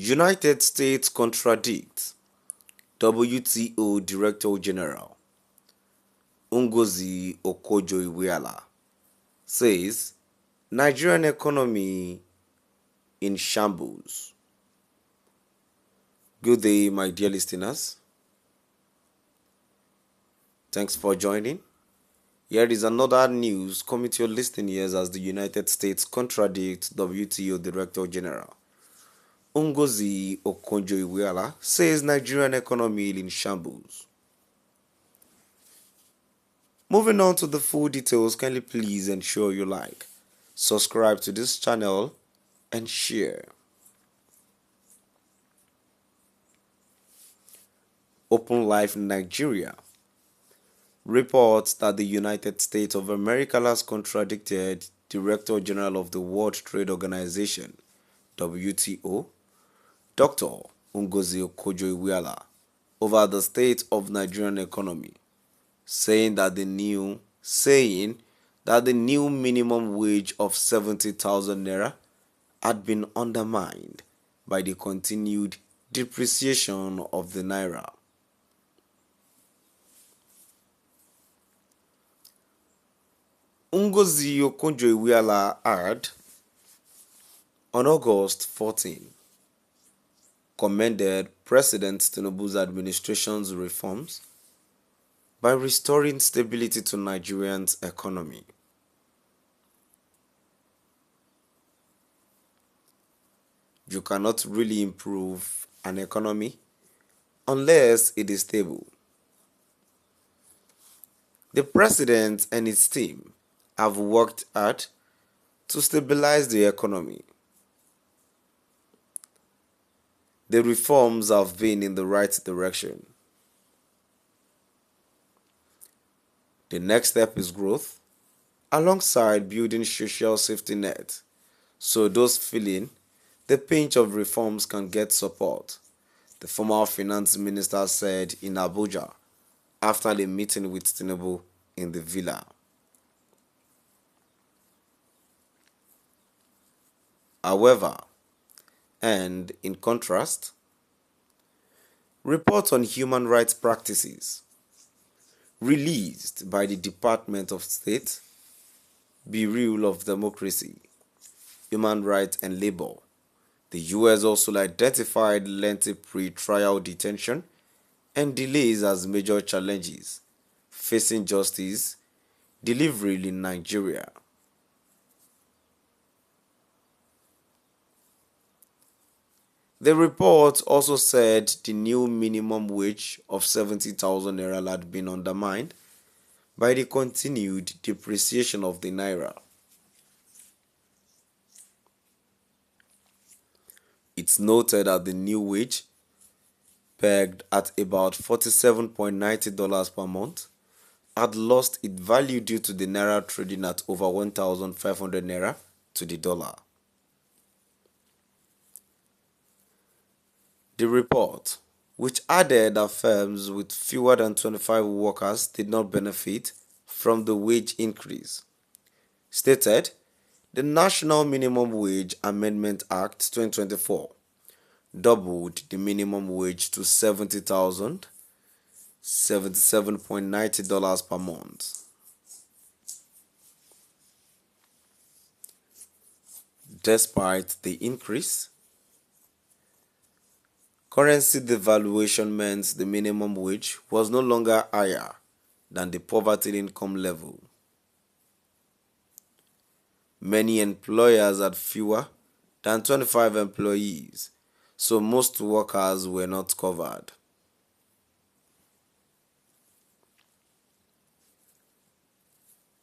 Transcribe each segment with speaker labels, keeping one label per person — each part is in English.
Speaker 1: United States contradicts WTO Director General Ngozi Okonjo-Iweala says Nigerian economy in shambles. Good day, my dear listeners. Thanks for joining. Here is another news coming to your listening ears as the United States contradicts WTO Director General Ngozi Okonjo-Iweala says Nigerian economy in shambles. Moving on to the full details, kindly please ensure you like, subscribe to this channel and share. Open Life Nigeria reports that the United States of America has contradicted Director General of the World Trade Organization, WTO, Dr. Ngozi Okonjo-Iweala, over the state of Nigerian economy, saying that the new minimum wage of 70,000 naira had been undermined by the continued depreciation of the naira. Ngozi Okonjo-Iweala had, on August 14, commended President Tinubu's administration's reforms by restoring stability to Nigerians' economy. You cannot really improve an economy unless it is stable. The president and his team have worked hard to stabilize the economy. The reforms have been in the right direction. The next step is growth, alongside building social safety net, so those feeling the pinch of reforms can get support, the former finance minister said in Abuja after the meeting with Tinubu in the villa. However, and in contrast, reports on human rights practices released by the Department of State, Bureau of Democracy, Human Rights and Labor, the U.S. also identified lengthy pre-trial detention and delays as major challenges facing justice delivery in Nigeria. The report also said the new minimum wage of 70,000 naira had been undermined by the continued depreciation of the naira. It's noted that the new wage, pegged at about $47.90 per month, had lost its value due to the naira trading at over 1,500 naira to the dollar. The report, which added that firms with fewer than 25 workers did not benefit from the wage increase, stated the National Minimum Wage Amendment Act 2024 doubled the minimum wage to $77.90 per month. Despite the increase, currency devaluation meant the minimum wage was no longer higher than the poverty income level. Many employers had fewer than 25 employees, so most workers were not covered.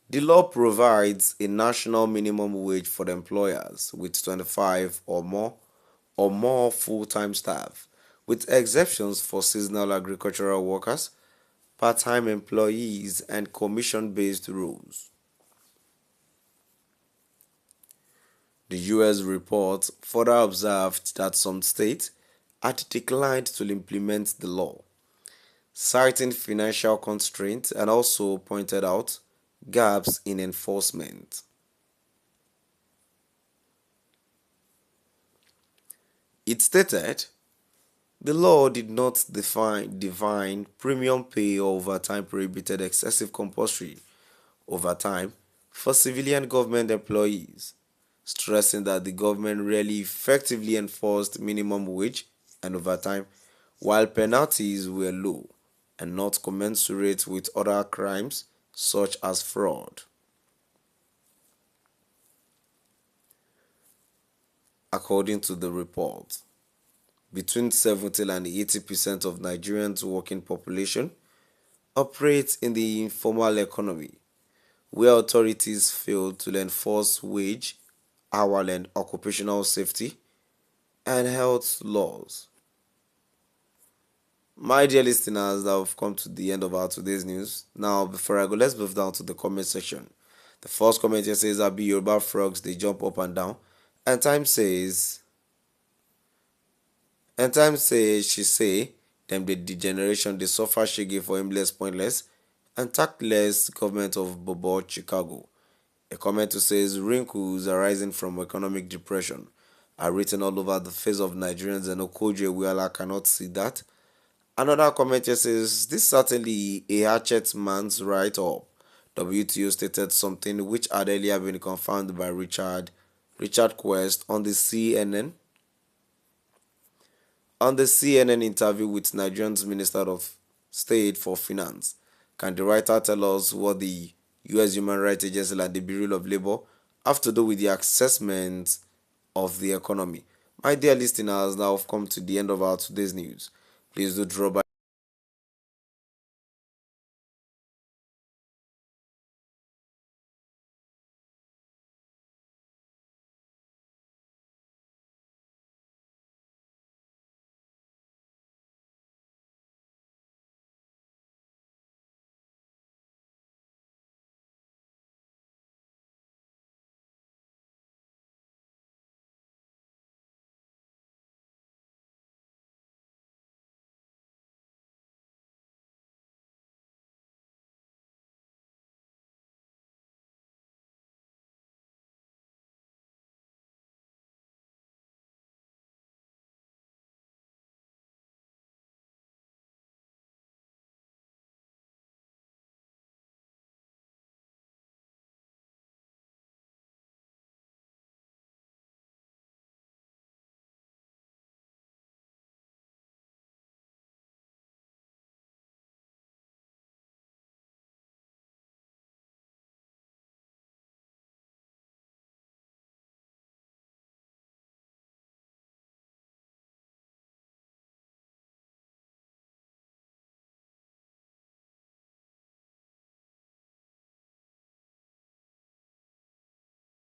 Speaker 1: The law provides a national minimum wage for employers with 25 or more full-time staff, with exceptions for seasonal agricultural workers, part-time employees, and commission-based roles. The U.S. report further observed that some states had declined to implement the law, citing financial constraints, and also pointed out gaps in enforcement. It stated, the law did not define premium pay or overtime, prohibited excessive compulsory overtime for civilian government employees, stressing that the government rarely effectively enforced minimum wage and overtime, while penalties were low and not commensurate with other crimes such as fraud. According to the report, between 70 and 80% of Nigerians' working population operates in the informal economy, where authorities fail to enforce wage, hour, and occupational safety and health laws. My dear listeners, that have come to the end of our today's news. Now, before I go, let's move down to the comment section. The first comment here says, Abi Yoruba frogs, they jump up and down. And time says, she say, them the degeneration, they suffer shaggy for aimless, pointless, and tactless government of Bobo, Chicago. A commenter says, wrinkles arising from economic depression are written all over the face of Nigerians, and Okonjo-Iweala cannot see that. Another commenter says, this certainly a hatchet man's write-up. WTO stated something which had earlier been confirmed by Richard Quest on the CNN interview with Nigerian's Minister of State for Finance. Can the writer tell us what the U.S. Human Rights Agency and the Bureau of Labor have to do with the assessment of the economy? My dear listeners, now have come to the end of our today's news. Please do drop by